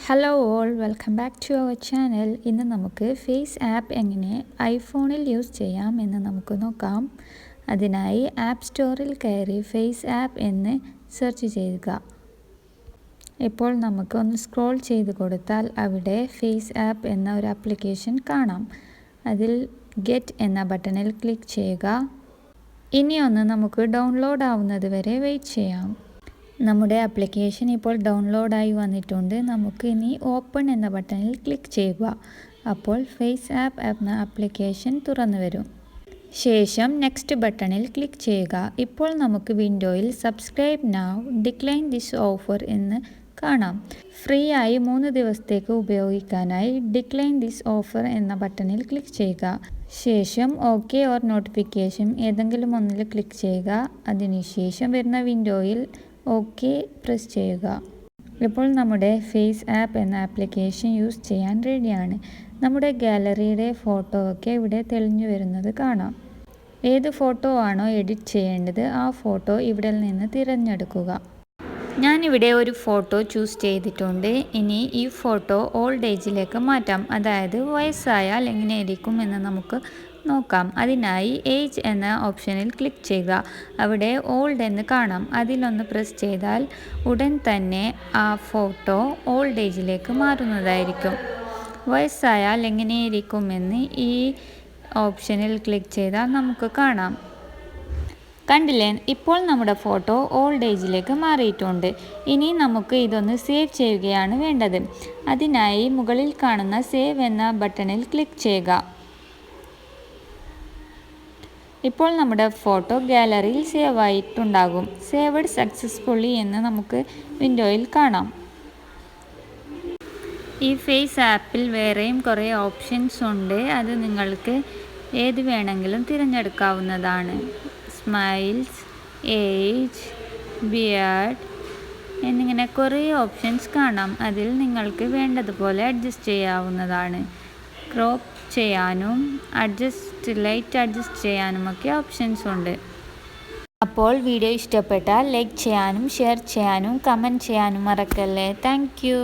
Hello all, welcome back to our channel. ഇന്ന് നമുക്ക് face app എങ്ങനെ ഐഫോണിൽ യൂസ് ചെയ്യാം എന്ന് നമുക്ക് നോക്കാം. അതിനായി ആപ്പ് സ്റ്റോറിൽ കയറി ഫേസ് ആപ്പ് എന്ന് സെർച്ച് ചെയ്യുക. ഇപ്പോൾ നമുക്ക് ഒന്ന് സ്ക്രോൾ ചെയ്ത് കൊടുത്താൽ അവിടെ ഫേസ് ആപ്പ് എന്ന ഒരു ആപ്ലിക്കേഷൻ കാണാം. അതിൽ ഗെറ്റ് എന്ന ബട്ടണിൽ ക്ലിക്ക് ചെയ്യുക. ഇനിയൊന്ന് നമുക്ക് ഡൗൺലോഡ് ആവുന്നത് വരെ വെയിറ്റ് ചെയ്യാം. നമ്മുടെ ആപ്ലിക്കേഷൻ ഇപ്പോൾ ഡൗൺലോഡായി വന്നിട്ടുണ്ട്. നമുക്ക് ഇനി ഓപ്പൺ എന്ന ബട്ടണിൽ ക്ലിക്ക് ചെയ്യുക. അപ്പോൾ ഫേസ് ആപ്പ് എന്ന ആപ്ലിക്കേഷൻ തുറന്നു വരും. ശേഷം നെക്സ്റ്റ് ബട്ടണിൽ ക്ലിക്ക് ചെയ്യുക. ഇപ്പോൾ നമുക്ക് വിൻഡോയിൽ subscribe now, decline this offer എന്ന് കാണാം. ഫ്രീ ആയി 3 ദിവസത്തേക്ക് ഉപയോഗിക്കാനായി ഡിക്ലൈൻ ദിസ് ഓഫർ എന്ന ബട്ടണിൽ ക്ലിക്ക് ചെയ്യുക. ശേഷം ഓക്കെ ഓർ നോട്ടിഫിക്കേഷൻ ഏതെങ്കിലും ഒന്നിൽ ക്ലിക്ക് ചെയ്യുക. അതിനുശേഷം വരുന്ന വിൻഡോയിൽ ഓക്കെ പ്രസ് ചെയ്യുക. ഇപ്പോൾ നമ്മുടെ ഫേസ് ആപ്പ് എന്ന ആപ്ലിക്കേഷൻ യൂസ് ചെയ്യാൻ റെഡിയാണ്. നമ്മുടെ ഗാലറിയുടെ ഫോട്ടോ ഒക്കെ ഇവിടെ തെളിഞ്ഞു വരുന്നത് കാണാം. ഏത് ഫോട്ടോ ആണോ എഡിറ്റ് ചെയ്യേണ്ടത് ആ ഫോട്ടോ ഇവിടെ നിന്ന് തിരഞ്ഞെടുക്കുക. ഞാനിവിടെ ഒരു ഫോട്ടോ ചൂസ് ചെയ്തിട്ടുണ്ട്. ഇനി ഈ ഫോട്ടോ ഓൾഡ് ഏജിലേക്ക് മാറ്റാം. അതായത് വയസ്സായാൽ എങ്ങനെയായിരിക്കും എന്ന് നമുക്ക് നോക്കാം. അതിനായി ഏജ് എന്ന ഓപ്ഷനിൽ ക്ലിക്ക് ചെയ്യുക. അവിടെ ഓൾഡ് എന്ന് കാണാം. അതിലൊന്ന് പ്രസ് ചെയ്താൽ ഉടൻ തന്നെ ആ ഫോട്ടോ ഓൾഡ് ഏജിലേക്ക് മാറുന്നതായിരിക്കും. വയസ്സായാൽ എങ്ങനെയായിരിക്കുമെന്ന് ഈ ഓപ്ഷനിൽ ക്ലിക്ക് ചെയ്താൽ നമുക്ക് കാണാം. കണ്ടില്ലേ, ഇപ്പോൾ നമ്മുടെ ഫോട്ടോ ഓൾഡ് ഏജിലേക്ക് മാറിയിട്ടുണ്ട്. ഇനി നമുക്ക് ഇതൊന്ന് സേവ് ചെയ്യുകയാണ് വേണ്ടത്. അതിനായി മുകളിൽ കാണുന്ന സേവ് എന്ന ബട്ടണിൽ ക്ലിക്ക് ചെയ്യുക. ഇപ്പോൾ നമ്മുടെ ഫോട്ടോ ഗാലറിയിൽ സേവ് ആയിട്ടുണ്ടാകും. സേവഡ് സക്സസ്ഫുള്ളി എന്ന് നമുക്ക് വിൻഡോയിൽ കാണാം. ഈ ഫേസ് ആപ്പിൽ വേറെയും കുറേ ഓപ്ഷൻസ് ഉണ്ട്. അത് നിങ്ങൾക്ക് ഏത് വേണമെങ്കിലും തിരഞ്ഞെടുക്കാവുന്നതാണ്. സ്മൈൽസ്, ഏജ്, ബിയർഡ് എന്നിങ്ങനെ കുറേ ഓപ്ഷൻസ് കാണാം. അതിൽ നിങ്ങൾക്ക് വേണ്ടതുപോലെ അഡ്ജസ്റ്റ് ചെയ്യാവുന്നതാണ്. ക്രോപ്പ് ചെയ്യാനും ലൈറ്റ് അഡ്ജസ്റ്റ് ചെയ്യാനുമൊക്കെ ഓപ്ഷൻസ് ഉണ്ട്. അപ്പോൾ വീഡിയോ ഇഷ്ടപ്പെട്ടാൽ ലൈക്ക് ചെയ്യാനും ഷെയർ ചെയ്യാനും കമൻറ്റ് ചെയ്യാനും മറക്കല്ലേ. Thank you.